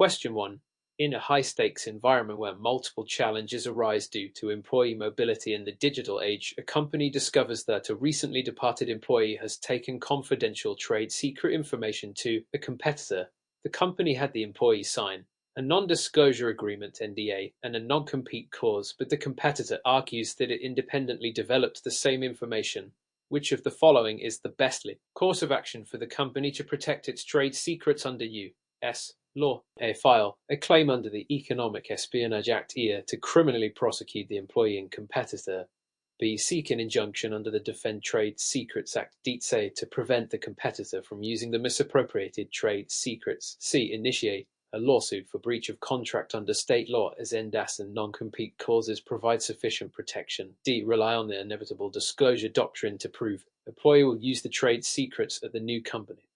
Question 1. In a high-stakes environment where multiple challenges arise due to employee mobility in the digital age, a company discovers that a recently departed employee has taken confidential trade secret information to a competitor. The company had the employee sign a non-disclosure agreement (NDA) and a non-compete clause, but the competitor argues that it independently developed the same information. Which of the following is the best course of action for the company to protect its trade secrets under U.S. law? A. File a claim under the Economic Espionage Act (EA) to criminally prosecute the employee and competitor. B. Seek an injunction under the Defend Trade Secrets Act (DTSA) to prevent the competitor from using the misappropriated trade secrets. C. Initiate a lawsuit for breach of contract under state law as NDAS and non-compete clauses provide sufficient protection. D. Rely on the inevitable disclosure doctrine to prove the employee will use the trade secrets at the new company.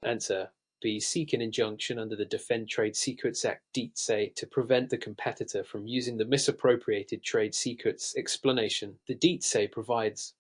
Answer. B. Seek an injunction under the Defend Trade Secrets Act (DTSA) to prevent the competitor from using the misappropriated trade secrets. Explanation. The DTSA provides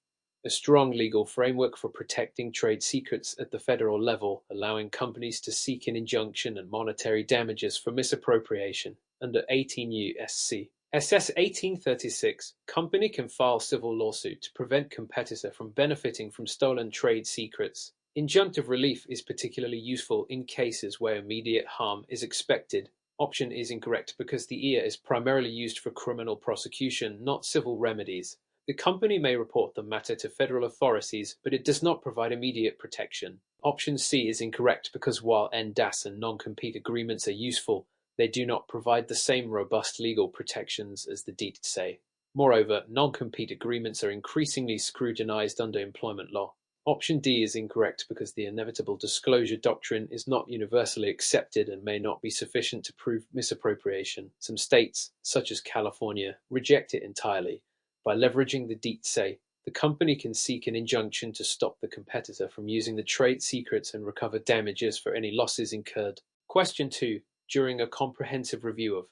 a strong legal framework for protecting trade secrets at the federal level, allowing companies to seek an injunction and monetary damages for misappropriation. Under 18 U.S.C. SS 1836, company can file civil lawsuit to prevent competitor from benefiting from stolen trade secrets. Injunctive relief is particularly useful in cases where immediate harm is expected. Option is incorrect because the EA is primarily used for criminal prosecution, not civil remedies. The company may report the matter to federal authorities, but it does not provide immediate protection. Option C is incorrect because while NDAS and non-compete agreements are useful, they do not provide the same robust legal protections as the DTSA. Moreover, non-compete agreements are increasingly scrutinized under employment law. Option D is incorrect because the inevitable disclosure doctrine is not universally accepted and may not be sufficient to prove misappropriation. Some states, such as California, reject it entirely. By leveraging the DTSA, the company can seek an injunction to stop the competitor from using the trade secrets and recover damages for any losses incurred. Question 2. During a comprehensive review of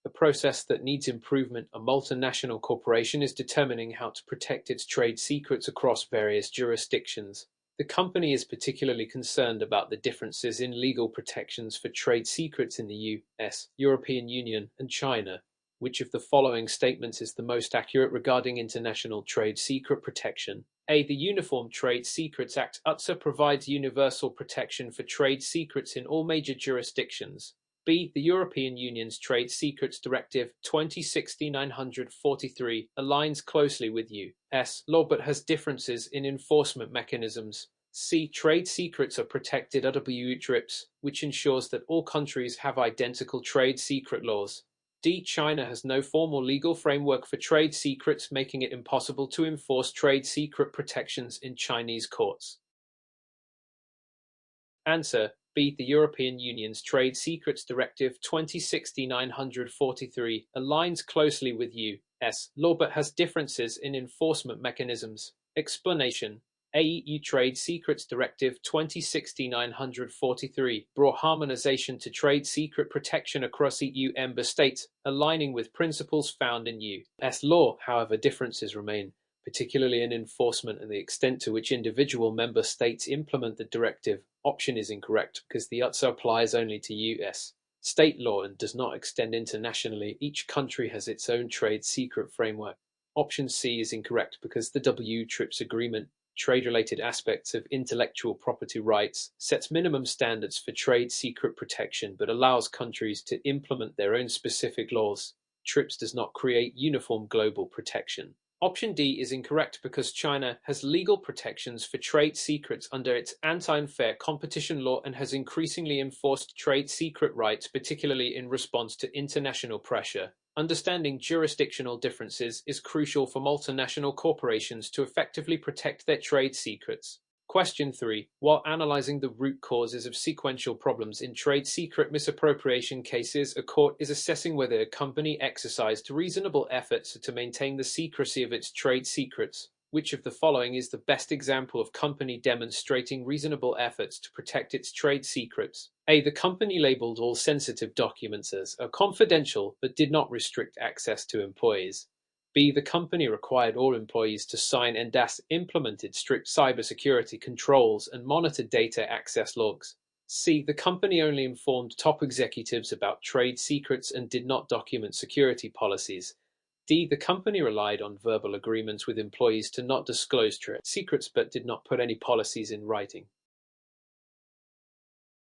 a process that needs improvement, a multinational corporation is determining how to protect its trade secrets across various jurisdictions. The company is particularly concerned about the differences in legal protections for trade secrets in the U.S., European Union, and China. Which of the following statements is the most accurate regarding international trade secret protection? A. The Uniform Trade Secrets Act (UTSA) provides universal protection for trade secrets in all major jurisdictions. B. The European Union's Trade Secrets Directive 2016/943 aligns closely with U.S. law but has differences in enforcement mechanisms. C. Trade secrets are protected under WTRIPS, which ensures that all countries have identical trade secret laws. D. China has no formal legal framework for trade secrets, making it impossible to enforce trade secret protections in Chinese courts. Answer. B. The European Union's Trade Secrets Directive 2016/943 aligns closely with U.S. law but has differences in enforcement mechanisms. Explanation. EU Trade Secrets Directive 2016/943 brought harmonization to trade secret protection across EU member states, aligning with principles found in U.S. law. However, differences remain, particularly in enforcement and the extent to which individual member states implement the directive. Option is incorrect because the UTSA applies only to U.S. state law and does not extend internationally. Each country has its own trade secret framework. Option C is incorrect because the WTRIPS agreement, trade-related aspects of intellectual property rights, sets minimum standards for trade secret protection but allows countries to implement their own specific laws. TRIPS does not create uniform global protection. Option D is incorrect because China has legal protections for trade secrets under its anti-unfair competition law and has increasingly enforced trade secret rights, particularly in response to international pressure. Understanding jurisdictional differences is crucial for multinational corporations to effectively protect their trade secrets. Question 3. While analyzing the root causes of sequential problems in trade secret misappropriation cases, a court is assessing whether a company exercised reasonable efforts to maintain the secrecy of its trade secrets. Which of the following is the best example of company demonstrating reasonable efforts to protect its trade secrets? A. The company labeled all sensitive documents as confidential but did not restrict access to employees. B. The company required all employees to sign and implemented strict cybersecurity controls and monitored data access logs. C. The company only informed top executives about trade secrets and did not document security policies. D. The company relied on verbal agreements with employees to not disclose trade secrets but did not put any policies in writing.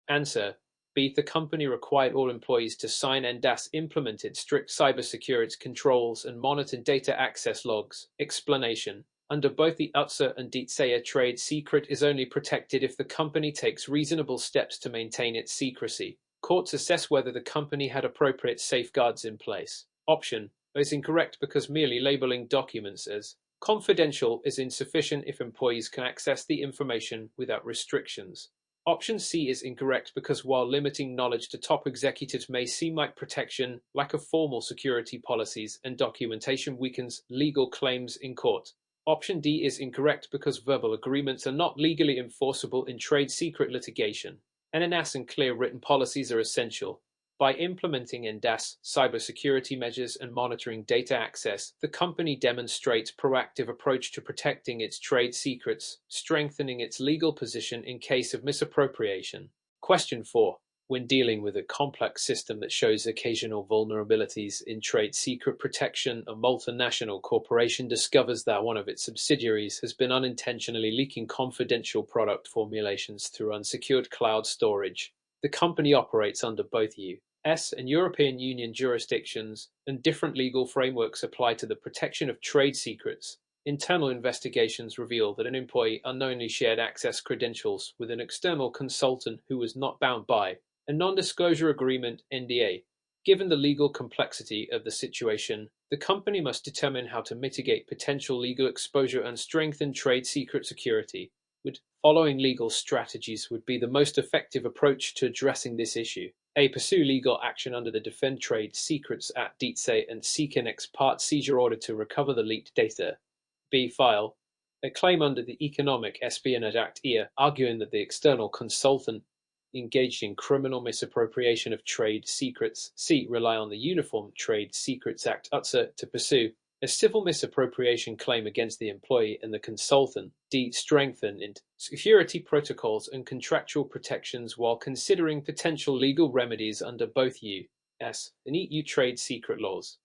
Answer: B. The company required all employees to sign and implemented strict cybersecurity controls and monitored data access logs. Explanation: under both the UTSA and DITSE, a trade secret is only protected if the company takes reasonable steps to maintain its secrecy. Courts assess whether the company had appropriate safeguards in place. Option is incorrect because merely labeling documents as confidential is insufficient if employees can access the information without restrictions. Option C is incorrect because while limiting knowledge to top executives may seem like protection, lack of formal security policies and documentation weakens legal claims in court. Option D is incorrect because verbal agreements are not legally enforceable in trade secret litigation. NNAS and clear written policies are essential. By implementing NDAS, cybersecurity measures, and monitoring data access, the company demonstrates proactive approach to protecting its trade secrets, strengthening its legal position in case of misappropriation. Question 4. When dealing with a complex system that shows occasional vulnerabilities in trade secret protection, a multinational corporation discovers that one of its subsidiaries has been unintentionally leaking confidential product formulations through unsecured cloud storage. The company operates under both U.S. and European Union jurisdictions, and different legal frameworks apply to the protection of trade secrets. Internal investigations reveal that an employee unknowingly shared access credentials with an external consultant who was not bound by a non-disclosure agreement (NDA). Given the legal complexity of the situation, the company must determine how to mitigate potential legal exposure and strengthen trade secret security. Following legal strategies would be the most effective approach to addressing this issue. A. Pursue legal action under the Defend Trade Secrets Act (DTSE) and seek an ex parte seizure order to recover the leaked data. B. File a claim under the Economic Espionage Act (EA), arguing that the external consultant engaged in criminal misappropriation of trade secrets. C. Rely on the Uniform Trade Secrets Act (UTSA) to pursue a civil misappropriation claim against the employee and the consultant. D. Strengthen security protocols and contractual protections while considering potential legal remedies under both U.S. and EU trade secret laws.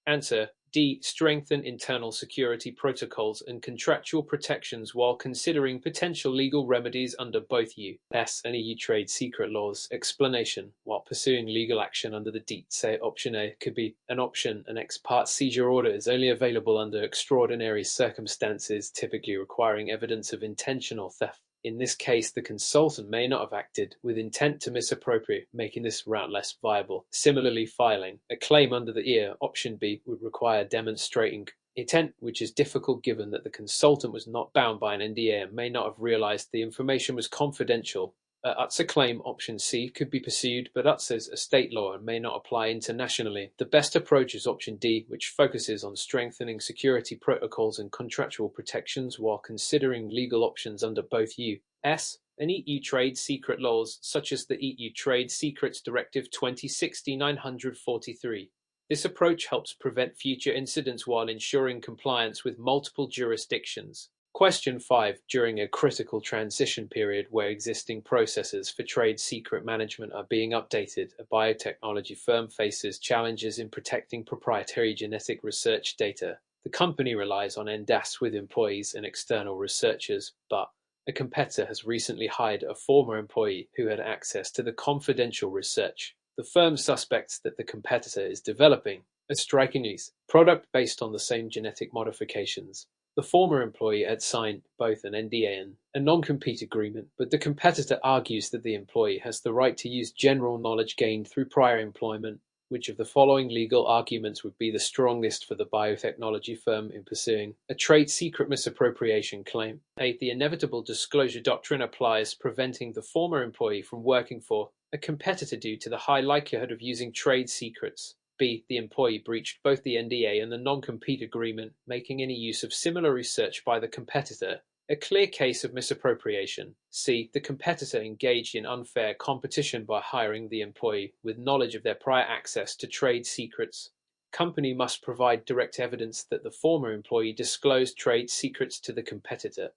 Answer: D. Strengthen internal security protocols and contractual protections while considering potential legal remedies under both U.S. and EU trade secret laws. Explanation: while pursuing legal action under the DTSE, option A could be an option. An ex parte seizure order is only available under extraordinary circumstances, typically requiring evidence of intentional theft. In this case, the consultant may not have acted with intent to misappropriate, making this route less viable. Similarly, filing a claim under the EA, option B, would require demonstrating intent, which is difficult given that the consultant was not bound by an NDA and may not have realized the information was confidential. UTSA claim, option C, could be pursued, but UTSA is a state law and may not apply internationally. The best approach is option D, which focuses on strengthening security protocols and contractual protections while considering legal options under both U.S. and EU trade secret laws, such as the EU Trade Secrets Directive 2016/943. This approach helps prevent future incidents while ensuring compliance with multiple jurisdictions. Question 5. During a critical transition period where existing processes for trade secret management are being updated, a biotechnology firm faces challenges in protecting proprietary genetic research data. The company relies on NDAS with employees and external researchers, but a competitor has recently hired a former employee who had access to the confidential research. The firm suspects that the competitor is developing a striking product based on the same genetic modifications. The former employee had signed both an NDA and a non-compete agreement, but the competitor argues that the employee has the right to use general knowledge gained through prior employment. Which of the following legal arguments would be the strongest for the biotechnology firm in pursuing a trade secret misappropriation claim? A. The inevitable disclosure doctrine applies, preventing the former employee from working for a competitor due to the high likelihood of using trade secrets. B. The employee breached both the NDA and the non-compete agreement, making any use of similar research by the competitor a clear case of misappropriation. C. The competitor engaged in unfair competition by hiring the employee with knowledge of their prior access to trade secrets. Company must provide direct evidence that the former employee disclosed trade secrets to the competitor.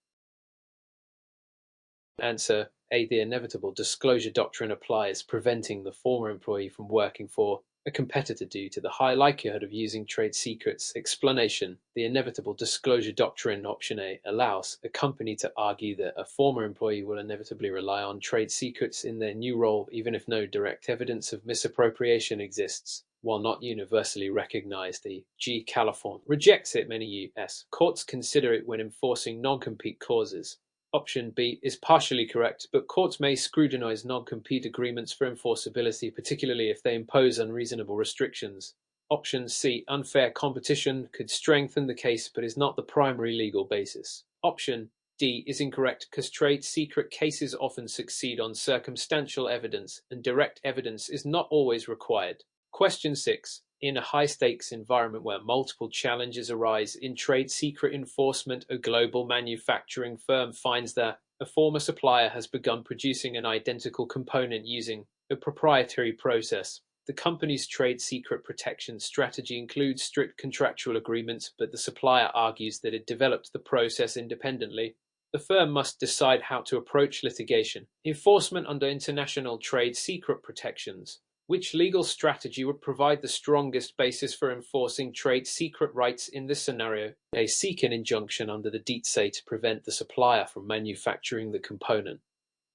Answer A. The inevitable disclosure doctrine applies, preventing the former employee from working for a competitor due to the high likelihood of using trade secrets. Explanation: the inevitable disclosure doctrine, option A, allows a company to argue that a former employee will inevitably rely on trade secrets in their new role even if no direct evidence of misappropriation exists. While not universally recognized, the G. California rejects it. Many U.S. courts consider it when enforcing non-compete clauses. Option B is partially correct, but courts may scrutinize non-compete agreements for enforceability, particularly if they impose unreasonable restrictions. Option C, unfair competition, could strengthen the case but is not the primary legal basis. Option D is incorrect because trade secret cases often succeed on circumstantial evidence, and direct evidence is not always required. Question 6. In a high-stakes environment where multiple challenges arise in trade secret enforcement, a global manufacturing firm finds that a former supplier has begun producing an identical component using a proprietary process. The company's trade secret protection strategy includes strict contractual agreements, but the supplier argues that it developed the process independently. The firm must decide how to approach litigation. Enforcement under international trade secret protections. Which legal strategy would provide the strongest basis for enforcing trade secret rights in this scenario? A. Seek an injunction under the DITSE to prevent the supplier from manufacturing the component.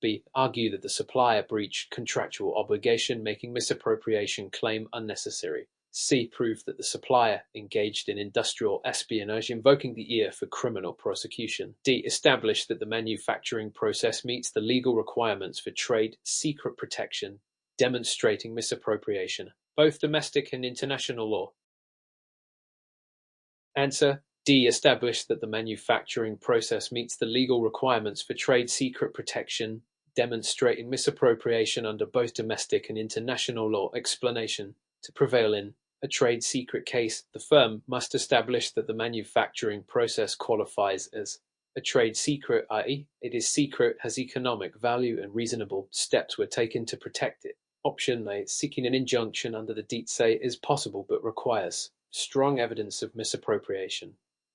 B. Argue that the supplier breached contractual obligation, making misappropriation claim unnecessary. C. Prove that the supplier engaged in industrial espionage, invoking the ear for criminal prosecution. D. Establish that the manufacturing process meets the legal requirements for trade secret protection, demonstrating misappropriation, both domestic and international law. Answer: D. Establish that the manufacturing process meets the legal requirements for trade secret protection, demonstrating misappropriation under both domestic and international law. Explanation: to prevail in a trade secret case, the firm must establish that the manufacturing process qualifies as a trade secret, i.e., it is secret, has economic value, and reasonable steps were taken to protect it. Option A, seeking an injunction under the DITSE is possible but requires strong evidence of misappropriation.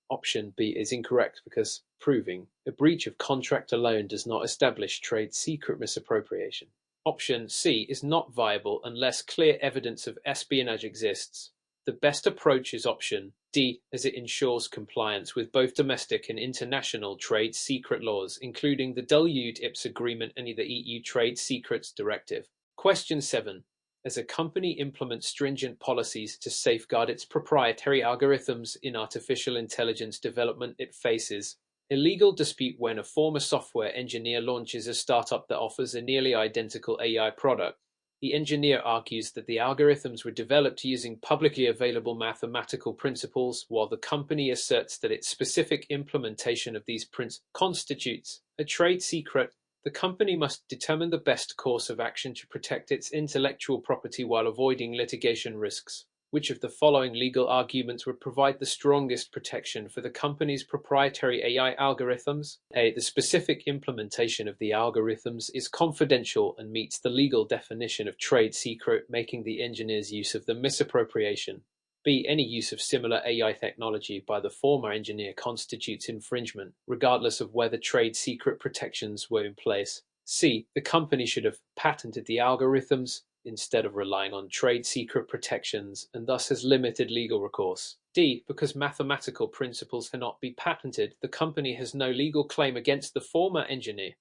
Option B is incorrect because proving a breach of contract alone does not establish trade secret misappropriation. Option C is not viable unless clear evidence of espionage exists. The best approach is option D, as it ensures compliance with both domestic and international trade secret laws, including the WTIPS agreement and the EU Trade Secrets Directive. Question 7. As a company implements stringent policies to safeguard its proprietary algorithms in artificial intelligence development, it faces a legal dispute when a former software engineer launches a startup that offers a nearly identical AI product. The engineer argues that the algorithms were developed using publicly available mathematical principles, while the company asserts that its specific implementation of these principles constitutes a trade secret. The company must determine the best course of action to protect its intellectual property while avoiding litigation risks. Which of the following legal arguments would provide the strongest protection for the company's proprietary AI algorithms? A. The specific implementation of the algorithms is confidential and meets the legal definition of trade secret, making the engineer's use of them misappropriation. B. Any use of similar AI technology by the former engineer constitutes infringement, regardless of whether trade secret protections were in place. C. The company should have patented the algorithms instead of relying on trade secret protections, and thus has limited legal recourse. D. Because mathematical principles cannot be patented, the company has no legal claim against the former engineer.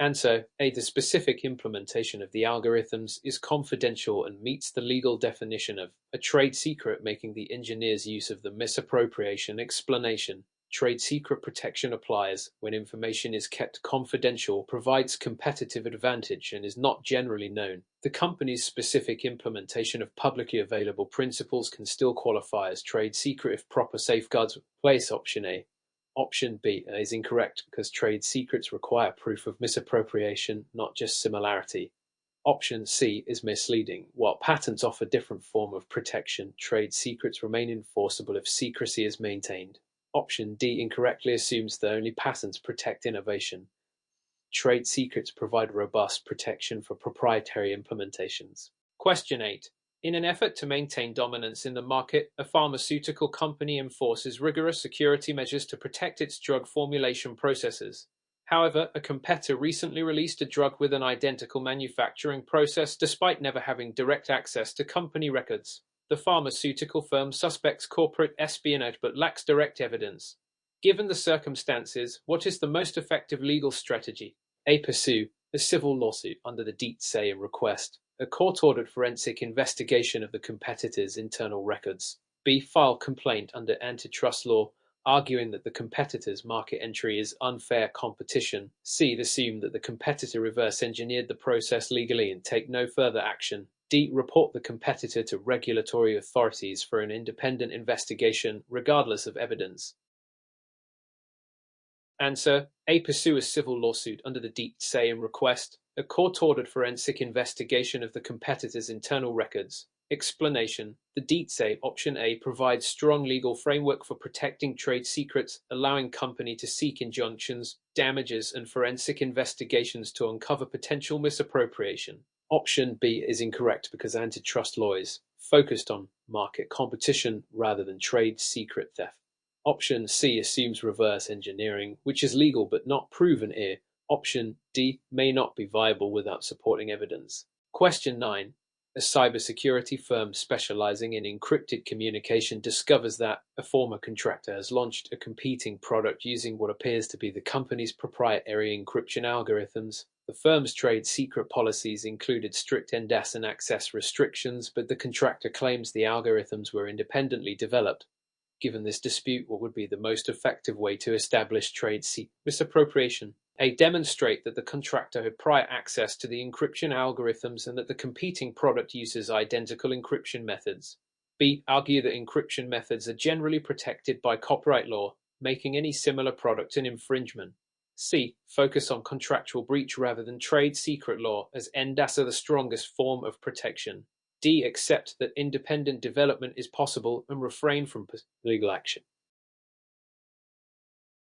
Answer: A. The specific implementation of the algorithms is confidential and meets the legal definition of a trade secret, making the engineer's use of the misappropriation. Explanation: trade secret protection applies when information is kept confidential, provides competitive advantage, and is not generally known. The company's specific implementation of publicly available principles can still qualify as trade secret if proper safeguards are in place. Option A. Option B is incorrect because trade secrets require proof of misappropriation, not just similarity. Option C is misleading. While patents offer different form of protection, trade secrets remain enforceable if secrecy is maintained. Option D incorrectly assumes that only patents protect innovation. Trade secrets provide robust protection for proprietary implementations. Question 8. In an effort to maintain dominance in the market, a pharmaceutical company enforces rigorous security measures to protect its drug formulation processes. However, a competitor recently released a drug with an identical manufacturing process despite never having direct access to company records. The pharmaceutical firm suspects corporate espionage but lacks direct evidence. Given the circumstances, what is the most effective legal strategy? A. Pursue a civil lawsuit under the Dietze request, a court-ordered forensic investigation of the competitor's internal records. B. File complaint under antitrust law, arguing that the competitor's market entry is unfair competition. C. Assume that the competitor reverse engineered the process legally and take no further action. D. Report the competitor to regulatory authorities for an independent investigation, regardless of evidence. Answer: A. Pursue a civil lawsuit under the Dietze request, a court-ordered forensic investigation of the competitor's internal records. Explanation: the Dietze option A provides strong legal framework for protecting trade secrets, allowing company to seek injunctions, damages, and forensic investigations to uncover potential misappropriation. Option B is incorrect because antitrust law is focused on market competition rather than trade secret theft. Option C assumes reverse engineering, which is legal but not proven here. Option D may not be viable without supporting evidence. Question 9. A cybersecurity firm specializing in encrypted communication discovers that a former contractor has launched a competing product using what appears to be the company's proprietary encryption algorithms. The firm's trade secret policies included strict end-DAS and access restrictions, but the contractor claims the algorithms were independently developed. Given this dispute, what would be the most effective way to establish trade secret misappropriation? A. Demonstrate that the contractor had prior access to the encryption algorithms and that the competing product uses identical encryption methods. B. Argue that encryption methods are generally protected by copyright law, making any similar product an infringement. C. Focus on contractual breach rather than trade secret law, as end-DAS are the strongest form of protection. D. Accept that independent development is possible and refrain from legal action.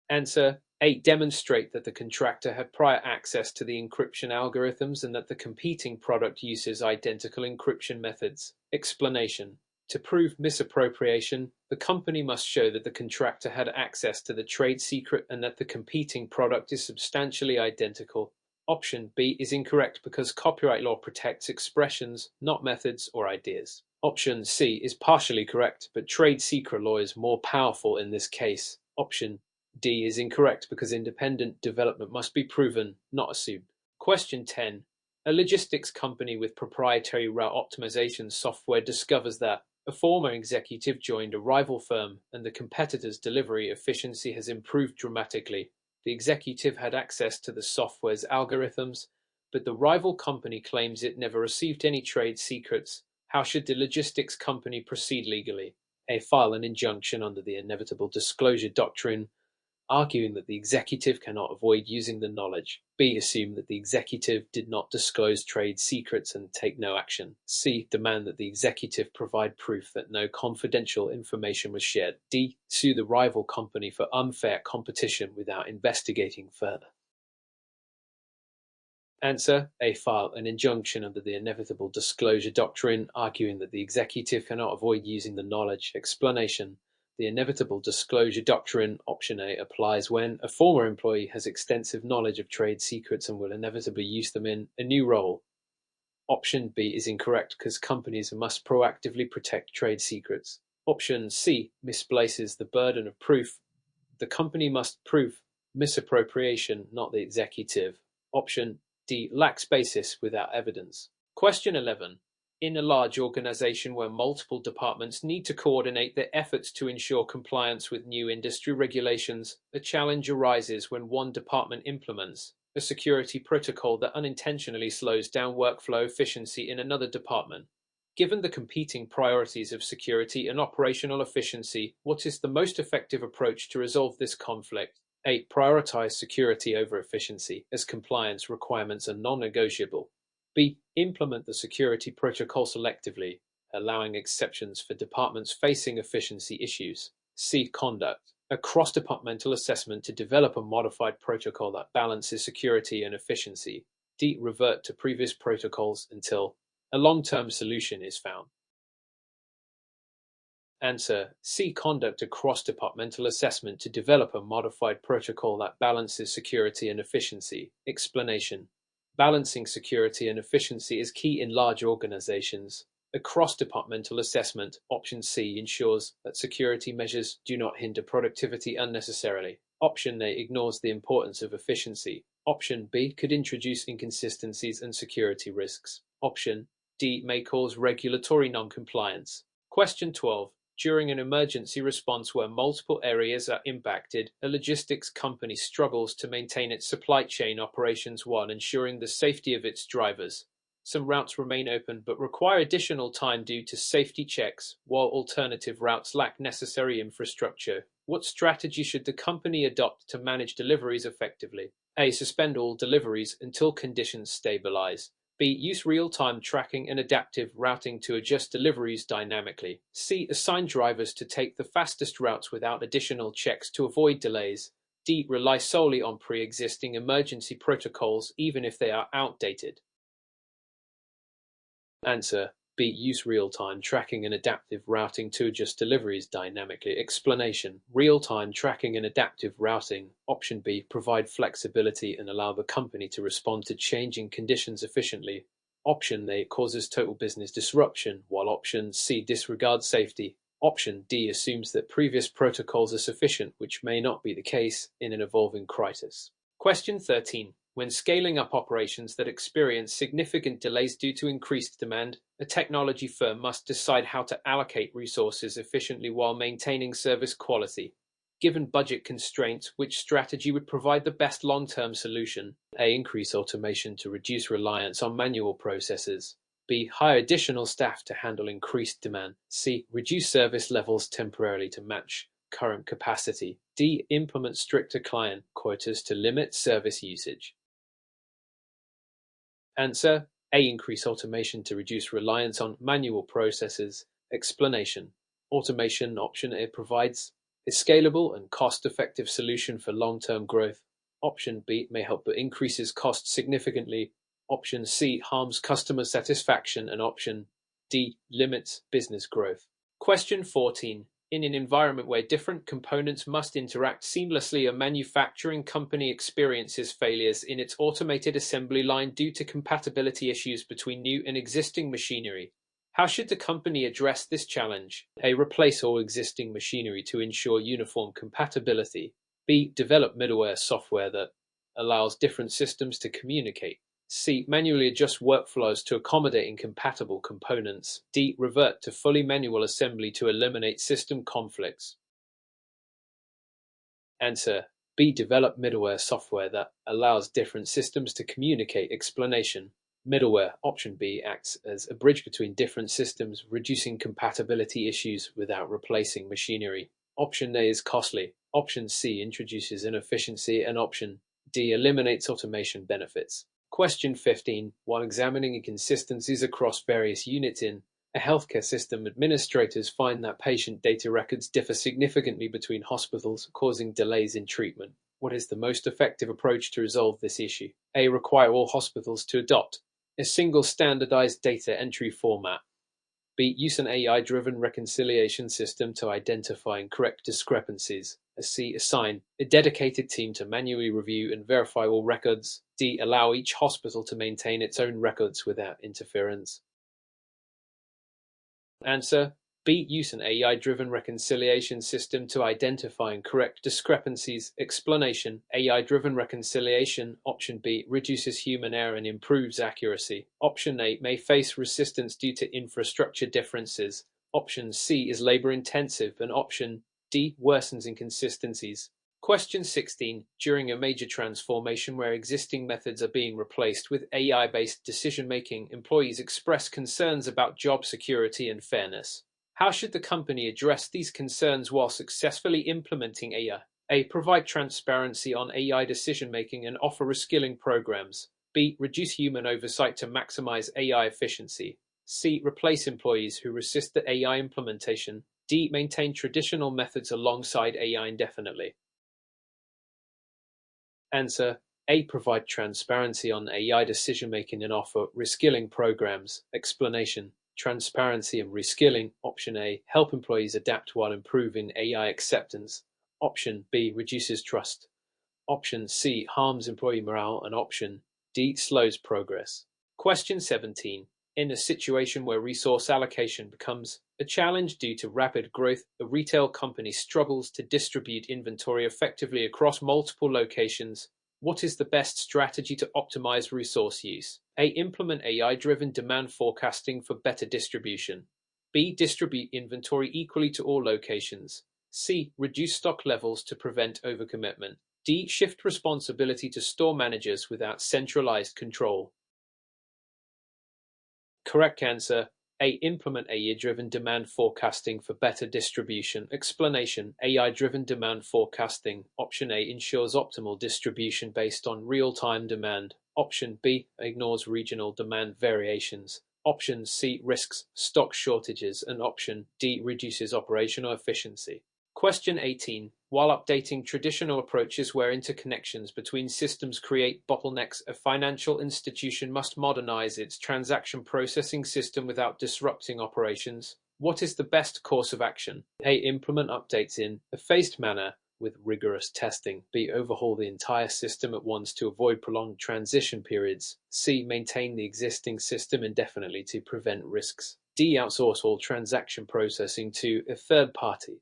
Answer: A. Demonstrate that the contractor had prior access to the encryption algorithms and that the competing product uses identical encryption methods. Explanation: to prove misappropriation, the company must show that the contractor had access to the trade secret and that the competing product is substantially identical. Option B is incorrect because copyright law protects expressions, not methods or ideas. Option C is partially correct, but trade secret law is more powerful in this case. Option D is incorrect because independent development must be proven, not assumed. Question 10. A logistics company with proprietary route optimization software discovers that a former executive joined a rival firm and the competitor's delivery efficiency has improved dramatically. The executive had access to the software's algorithms, but the rival company claims it never received any trade secrets. How should the logistics company proceed legally? A. File an injunction under the inevitable disclosure doctrine, arguing that the executive cannot avoid using the knowledge. B. Assume that the executive did not disclose trade secrets and take no action. C. Demand that the executive provide proof that no confidential information was shared. D. Sue the rival company for unfair competition without investigating further. Answer: A. File an injunction under the inevitable disclosure doctrine, arguing that the executive cannot avoid using the knowledge. Explanation: the inevitable disclosure doctrine, option A, applies when a former employee has extensive knowledge of trade secrets and will inevitably use them in a new role. Option B is incorrect because companies must proactively protect trade secrets. Option C misplaces the burden of proof. The company must prove misappropriation, not the executive. Option D lacks basis without evidence. Question 11. In a large organization where multiple departments need to coordinate their efforts to ensure compliance with new industry regulations, a challenge arises when one department implements a security protocol that unintentionally slows down workflow efficiency in another department. Given the competing priorities of security and operational efficiency, what is the most effective approach to resolve this conflict? A. Prioritize security over efficiency, as compliance requirements are non-negotiable. B. Implement the security protocol selectively, allowing exceptions for departments facing efficiency issues. C. Conduct a cross-departmental assessment to develop a modified protocol that balances security and efficiency. D. Revert to previous protocols until a long-term solution is found. Answer: C. Conduct a cross-departmental assessment to develop a modified protocol that balances security and efficiency. Explanation: balancing security and efficiency is key in large organizations. A cross-departmental assessment, option C, ensures that security measures do not hinder productivity unnecessarily. Option A ignores the importance of efficiency. Option B could introduce inconsistencies and security risks. Option D may cause regulatory non-compliance. Question 12. During an emergency response where multiple areas are impacted, a logistics company struggles to maintain its supply chain operations while ensuring the safety of its drivers. Some routes remain open but require additional time due to safety checks, while alternative routes lack necessary infrastructure. What strategy should the company adopt to manage deliveries effectively? A. Suspend all deliveries until conditions stabilize. B. Use real-time tracking and adaptive routing to adjust deliveries dynamically. C. Assign drivers to take the fastest routes without additional checks to avoid delays. D. Rely solely on pre-existing emergency protocols even if they are outdated. Answer: B. Use real-time tracking and adaptive routing to adjust deliveries dynamically. Explanation: real-time tracking and adaptive routing. Option B. Provide flexibility and allow the company to respond to changing conditions efficiently. Option A causes total business disruption, while option C disregards safety. Option D assumes that previous protocols are sufficient, which may not be the case in an evolving crisis. Question 13. When scaling up operations that experience significant delays due to increased demand, a technology firm must decide how to allocate resources efficiently while maintaining service quality. Given budget constraints, which strategy would provide the best long-term solution? A. Increase automation to reduce reliance on manual processes. B. Hire additional staff to handle increased demand. C. Reduce service levels temporarily to match current capacity. D. Implement stricter client quotas to limit service usage. Answer: A. Increase automation to reduce reliance on manual processes. Explanation: automation, option A, provides a scalable and cost-effective solution for long-term growth. Option B may help but increases costs significantly. Option C harms customer satisfaction, and option D limits business growth. Question 14. In an environment where different components must interact seamlessly, a manufacturing company experiences failures in its automated assembly line due to compatibility issues between new and existing machinery. How should the company address this challenge? A. Replace all existing machinery to ensure uniform compatibility. B. Develop middleware software that allows different systems to communicate. C. Manually adjust workflows to accommodate incompatible components. D. Revert to fully manual assembly to eliminate system conflicts. Answer: B. Develop middleware software that allows different systems to communicate. Explanation: middleware, option B, acts as a bridge between different systems, reducing compatibility issues without replacing machinery. Option A is costly. Option C introduces inefficiency, and option D eliminates automation benefits. Question 15. While examining inconsistencies across various units in a healthcare system, administrators find that patient data records differ significantly between hospitals, causing delays in treatment. What is the most effective approach to resolve this issue? A. Require all hospitals to adopt a single standardized data entry format. B. Use an AI-driven reconciliation system to identify and correct discrepancies. C. Assign a dedicated team to manually review and verify all records. D. Allow each hospital to maintain its own records without interference. Answer: B. Use an AI-driven reconciliation system to identify and correct discrepancies. Explanation: AI-driven reconciliation, option B, reduces human error and improves accuracy. Option A may face resistance due to infrastructure differences. Option C is labor-intensive, and option D worsens inconsistencies. Question 16. During a major transformation where existing methods are being replaced with AI-based decision-making, employees express concerns about job security and fairness. How should the company address these concerns while successfully implementing AI? A. Provide transparency on AI decision-making and offer reskilling programs. B. Reduce human oversight to maximize AI efficiency. C. Replace employees who resist the AI implementation. D. Maintain traditional methods alongside AI indefinitely. Answer: A. Provide transparency on AI decision-making and offer reskilling programs. Explanation: Transparency and reskilling. Option A, help employees adapt while improving AI acceptance. Option B, reduces trust. Option C, harms employee morale. And option D, slows progress. Question 17. In a situation where resource allocation becomes a challenge due to rapid growth, a retail company struggles to distribute inventory effectively across multiple locations. What is the best strategy to optimize resource use? A. Implement AI-driven demand forecasting for better distribution. B. Distribute inventory equally to all locations. C. Reduce stock levels to prevent overcommitment. D. Shift responsibility to store managers without centralized control. Correct answer: A. Implement AI-driven demand forecasting for better distribution. Explanation: AI-driven demand forecasting. Option A ensures optimal distribution based on real-time demand. Option B ignores regional demand variations. Option C risks stock shortages. And option D reduces operational efficiency. Question 18. While updating traditional approaches where interconnections between systems create bottlenecks, a financial institution must modernize its transaction processing system without disrupting operations. What is the best course of action? A. Implement updates in a phased manner with rigorous testing. B. Overhaul the entire system at once to avoid prolonged transition periods. C. Maintain the existing system indefinitely to prevent risks. D. Outsource all transaction processing to a third party.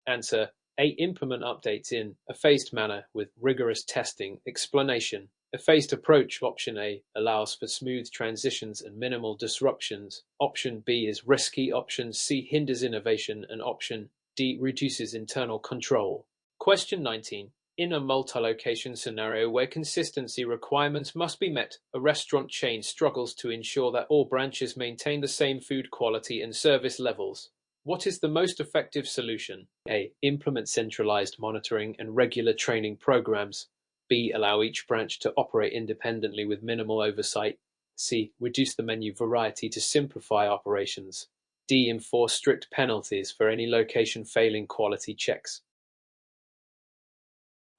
Answer: A. Implement updates in a phased manner with rigorous testing. Explanation: a phased approach, option A, allows for smooth transitions and minimal disruptions. Option B is risky. Option C hinders innovation. And option D reduces internal control. Question 19. In a multi-location scenario where consistency requirements must be met, a restaurant chain struggles to ensure that all branches maintain the same food quality and service levels. What is the most effective solution? A. Implement centralized monitoring and regular training programs. B. Allow each branch to operate independently with minimal oversight. C. Reduce the menu variety to simplify operations. D. Enforce strict penalties for any location failing quality checks.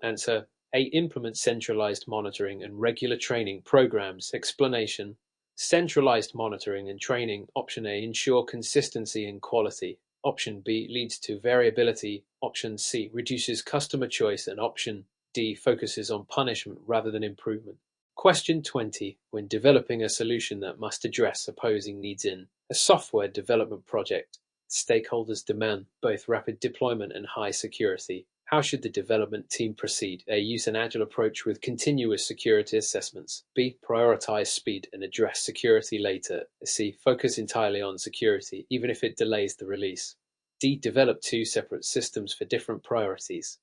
Answer: A. Implement centralized monitoring and regular training programs. Explanation: centralized monitoring and training, option A, ensure consistency and quality. Option B leads to variability. Option C reduces customer choice. And option D focuses on punishment rather than improvement. Question 20. When developing a solution that must address opposing needs in a software development project, stakeholders demand both rapid deployment and high security. How should the development team proceed? A. Use an agile approach with continuous security assessments. B. Prioritize speed and address security later. C. Focus entirely on security, even if it delays the release. D. Develop two separate systems for different priorities.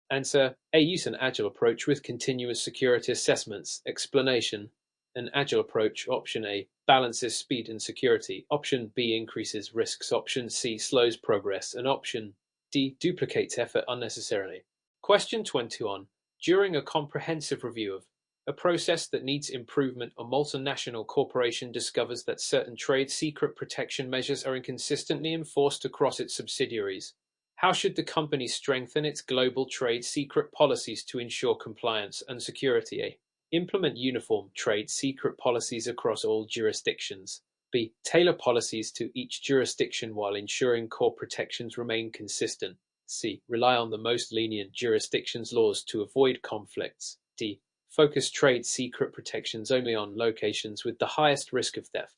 Answer: A. Use an agile approach with continuous security assessments. Explanation: an agile approach, option A, balances speed and security. Option B increases risks. Option C slows progress. And option D duplicates effort unnecessarily. Question 21. During a comprehensive review of a process that needs improvement, a multinational corporation discovers that certain trade secret protection measures are inconsistently enforced across its subsidiaries. How should the company strengthen its global trade secret policies to ensure compliance and security? A. Implement uniform trade secret policies across all jurisdictions. B. Tailor policies to each jurisdiction while ensuring core protections remain consistent. C. Rely on the most lenient jurisdictions' laws to avoid conflicts. D. Focus trade secret protections only on locations with the highest risk of theft.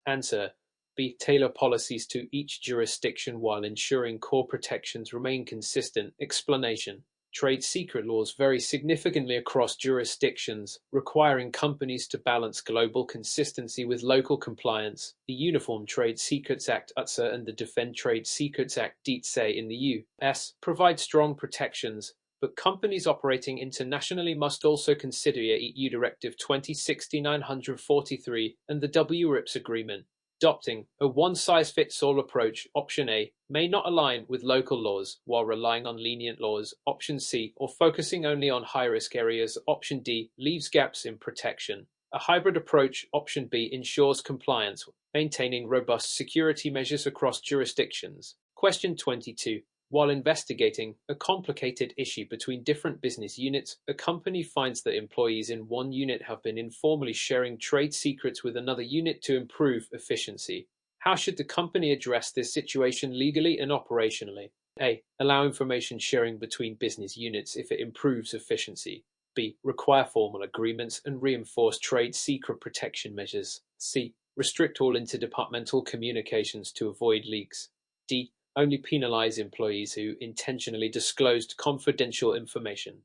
Answer: B. Tailor policies to each jurisdiction while ensuring core protections remain consistent. Explanation: trade secret laws vary significantly across jurisdictions, requiring companies to balance global consistency with local compliance. The Uniform Trade Secrets Act (UTSA) and the Defend Trade Secrets Act (DTSA) in the U.S. provide strong protections, but companies operating internationally must also consider EU Directive 2016/943 and the WRIPS Agreement. Adopting a one-size-fits-all approach, option A, may not align with local laws while relying on lenient laws, option C, or focusing only on high-risk areas, option D, leaves gaps in protection. A hybrid approach, option B, ensures compliance, maintaining robust security measures across jurisdictions. Question 22. While investigating a complicated issue between different business units, a company finds that employees in one unit have been informally sharing trade secrets with another unit to improve efficiency. How should the company address this situation legally and operationally? A. Allow information sharing between business units if it improves efficiency. B. Require formal agreements and reinforce trade secret protection measures. C. Restrict all interdepartmental communications to avoid leaks. D. Only penalize employees who intentionally disclosed confidential information.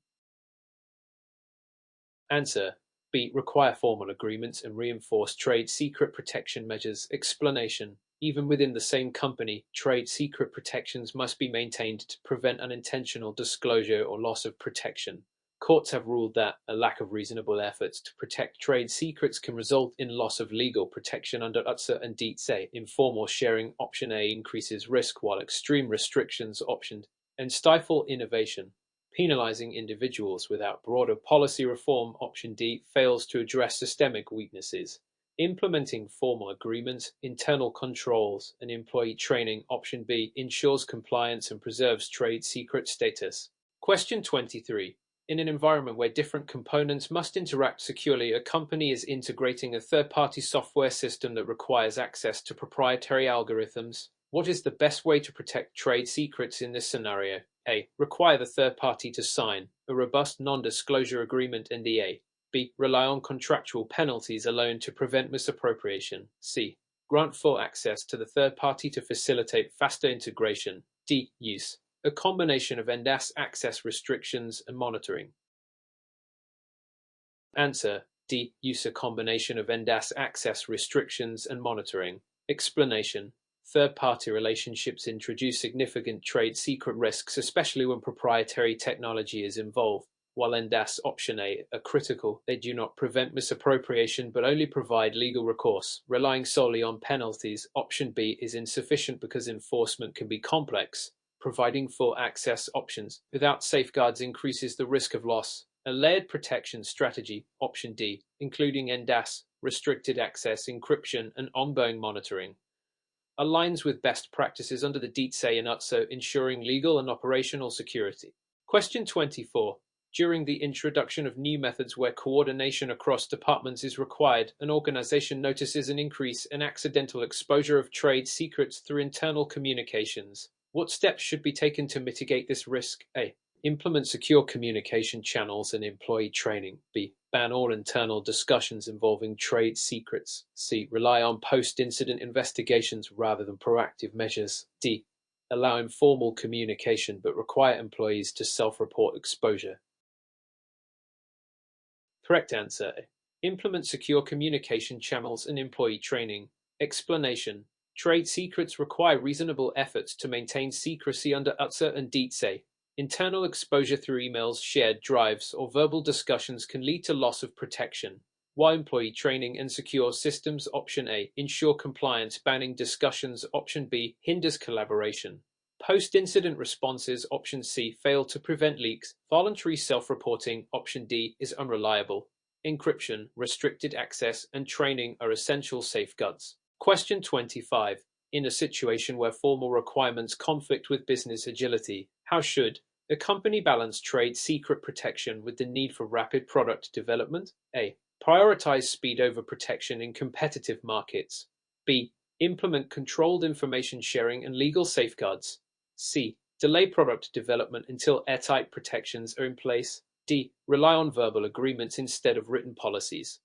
Answer: B. Require formal agreements and reinforce trade secret protection measures. Explanation: even within the same company, trade secret protections must be maintained to prevent unintentional disclosure or loss of protection. Courts have ruled that a lack of reasonable efforts to protect trade secrets can result in loss of legal protection under UTSA and DITSE. Informal sharing, option A, increases risk, while extreme restrictions, option D, and stifle innovation. Penalizing individuals without broader policy reform, option D, fails to address systemic weaknesses. Implementing formal agreements, internal controls, and employee training, option B, ensures compliance and preserves trade secret status. Question 23. In an environment where different components must interact securely, a company is integrating a third-party software system that requires access to proprietary algorithms. What is the best way to protect trade secrets in this scenario? A. Require the third party to sign a robust non-disclosure agreement (NDA). B. Rely on contractual penalties alone to prevent misappropriation. C. Grant full access to the third party to facilitate faster integration. D. Use a combination of NDAS access restrictions and monitoring. Answer: D. Use a combination of NDAS access restrictions and monitoring. Explanation: third-party relationships introduce significant trade secret risks, especially when proprietary technology is involved. While NDAS option A are critical, they do not prevent misappropriation but only provide legal recourse. Relying solely on penalties, option B, is insufficient because enforcement can be complex. Providing full access options without safeguards increases the risk of loss. A layered protection strategy, option D, including NDAS, restricted access, encryption, and ongoing monitoring, aligns with best practices under the DITSE and UTSO, ensuring legal and operational security. Question 24. During the introduction of new methods where coordination across departments is required, an organization notices an increase in accidental exposure of trade secrets through internal communications. What steps should be taken to mitigate this risk? A. Implement secure communication channels and employee training. B. Ban all internal discussions involving trade secrets. C. Rely on post-incident investigations rather than proactive measures. D. Allow informal communication but require employees to self-report exposure. Correct answer: implement secure communication channels and employee training. Explanation: trade secrets require reasonable efforts to maintain secrecy under UTSA and DITSE. Internal exposure through emails, shared drives, or verbal discussions can lead to loss of protection. While employee training and secure systems, option A, ensure compliance, banning discussions, option B, hinders collaboration. Post-incident responses, option C, fail to prevent leaks. Voluntary self-reporting, option D, is unreliable. Encryption, restricted access, and training are essential safeguards. Question 25. In a situation where formal requirements conflict with business agility, how should a company balance trade secret protection with the need for rapid product development? A. Prioritize speed over protection in competitive markets. B. Implement controlled information sharing and legal safeguards. C. Delay product development until airtight protections are in place. D. Rely on verbal agreements instead of written policies.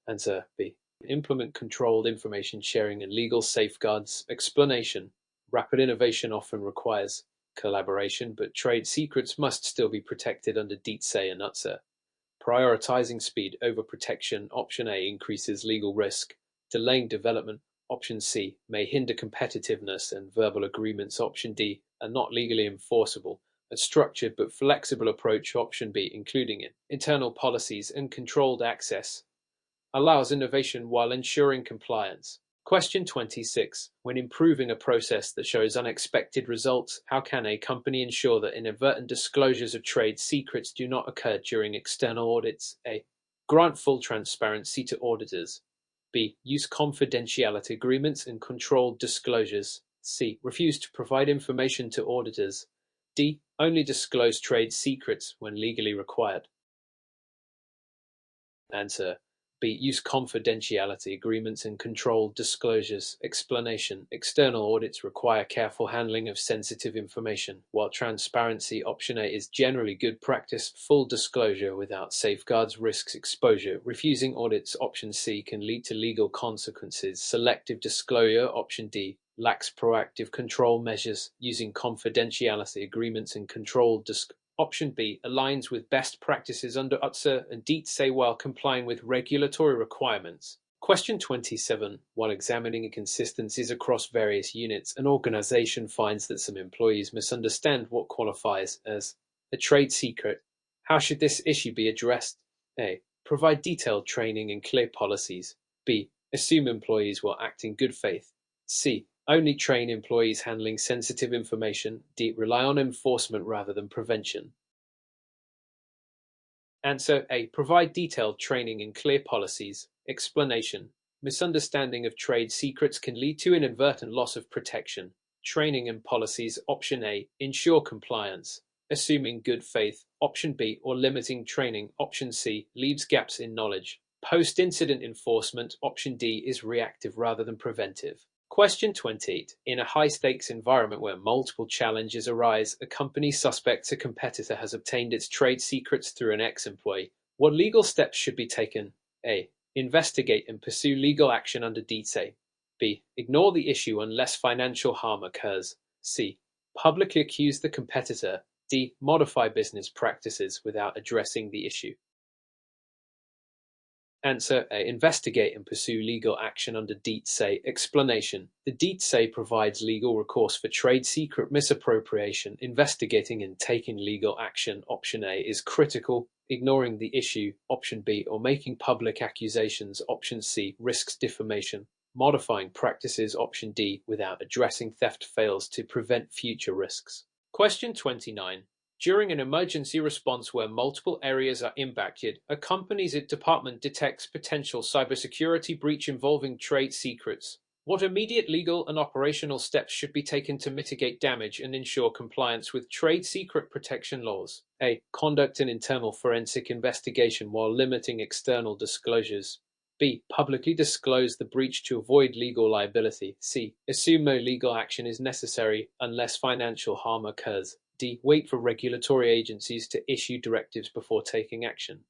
Answer B. Implement controlled information sharing and legal safeguards. Explanation: rapid innovation often requires collaboration, but trade secrets must still be protected under DITSE and UTSA. Prioritizing speed over protection, option A, increases legal risk. Delaying development, option C, may hinder competitiveness, and verbal agreements, option D, are not legally enforceable. A structured but flexible approach, option B, including internal policies and controlled access, allows innovation while ensuring compliance. Question 26. When improving a process that shows unexpected results, how can a company ensure that inadvertent disclosures of trade secrets do not occur during external audits? A. Grant full transparency to auditors. B. Use confidentiality agreements and controlled disclosures. C. Refuse to provide information to auditors. D. Only disclose trade secrets when legally required. Answer B. Use confidentiality agreements and controlled disclosures. Explanation. External audits require careful handling of sensitive information, while transparency option A is generally good practice. Full disclosure without safeguards risks exposure. Refusing audits option C can lead to legal consequences. Selective disclosure option D lacks proactive control measures. Using confidentiality agreements and controlled disclosures. Option B aligns with best practices under UTSA and DTSA while complying with regulatory requirements. Question 27. While examining inconsistencies across various units, an organization finds that some employees misunderstand what qualifies as a trade secret. How should this issue be addressed? A. Provide detailed training and clear policies. B. Assume employees will act in good faith. C. Only train employees handling sensitive information. D. Rely on enforcement rather than prevention. Answer A. Provide detailed training and clear policies. Explanation. Misunderstanding of trade secrets can lead to inadvertent loss of protection. Training and policies. Option A. Ensure compliance. Assuming good faith. Option B. Or limiting training. Option C. Leaves gaps in knowledge. Post-incident enforcement. Option D is reactive rather than preventive. Question 28. In a high-stakes environment where multiple challenges arise, a company suspects a competitor has obtained its trade secrets through an ex-employee. What legal steps should be taken? A. Investigate and pursue legal action under DTSA. B. Ignore the issue unless financial harm occurs. C. Publicly accuse the competitor. D. Modify business practices without addressing the issue. Answer A. Investigate and pursue legal action under DTSA. Explanation. The DTSA provides legal recourse for trade secret misappropriation. Investigating and taking legal action. Option A is critical. Ignoring the issue. Option B. Or making public accusations. Option C. Risks defamation. Modifying practices. Option D. Without addressing theft fails to prevent future risks. Question 29. During an emergency response where multiple areas are impacted, a company's department detects potential cybersecurity breach involving trade secrets. What immediate legal and operational steps should be taken to mitigate damage and ensure compliance with trade secret protection laws? A. Conduct an internal forensic investigation while limiting external disclosures. B. Publicly disclose the breach to avoid legal liability. C. Assume no legal action is necessary unless financial harm occurs. D. Wait for regulatory agencies to issue directives before taking action.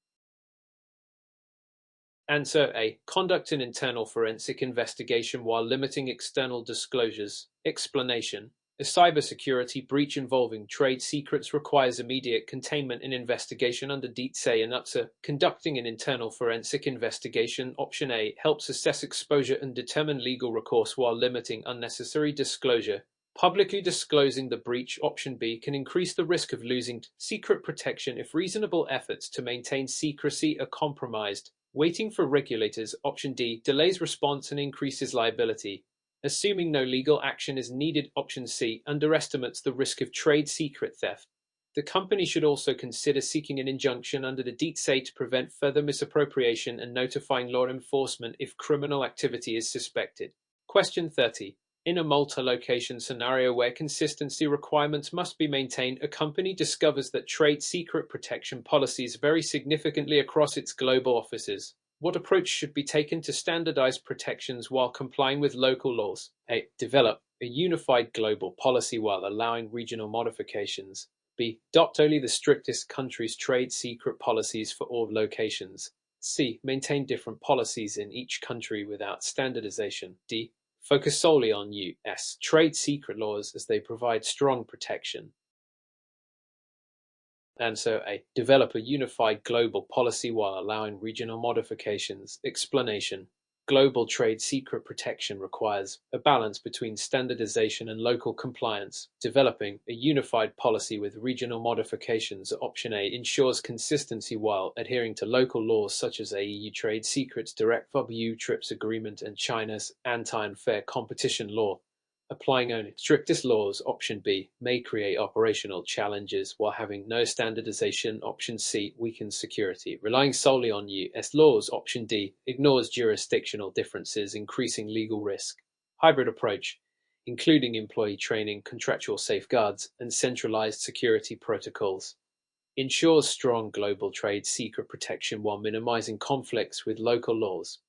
Answer A. Conduct an internal forensic investigation while limiting external disclosures. Explanation. A cybersecurity breach involving trade secrets requires immediate containment and investigation under DTSA and UTSA. Conducting an internal forensic investigation, option A, helps assess exposure and determine legal recourse while limiting unnecessary disclosure. Publicly disclosing the breach, option B, can increase the risk of losing secret protection if reasonable efforts to maintain secrecy are compromised. Waiting for regulators, option D, delays response and increases liability. Assuming no legal action is needed, option C, underestimates the risk of trade secret theft. The company should also consider seeking an injunction under the DTSA to prevent further misappropriation and notifying law enforcement if criminal activity is suspected. Question 30. In a multi-location scenario where consistency requirements must be maintained, a company discovers that trade secret protection policies vary significantly across its global offices. What approach should be taken to standardize protections while complying with local laws? A. Develop a unified global policy while allowing regional modifications. B. Adopt only the strictest country's trade secret policies for all locations. C. Maintain different policies in each country without standardization. D. Focus solely on U.S. trade secret laws as they provide strong protection. Answer A. Develop a unified global policy while allowing regional modifications. Explanation. Global trade secret protection requires a balance between standardization and local compliance. Developing a unified policy with regional modifications, option A, ensures consistency while adhering to local laws such as EU Trade Secrets Directive, TRIPS Agreement, and China's anti-unfair competition law. Applying only strictest laws, option B, may create operational challenges while having no standardization, option C, weakens security. Relying solely on U.S. laws, option D, ignores jurisdictional differences, increasing legal risk. Hybrid approach. including employee training, contractual safeguards, and centralized security protocols, ensures strong global trade secret protection while minimizing conflicts with local laws.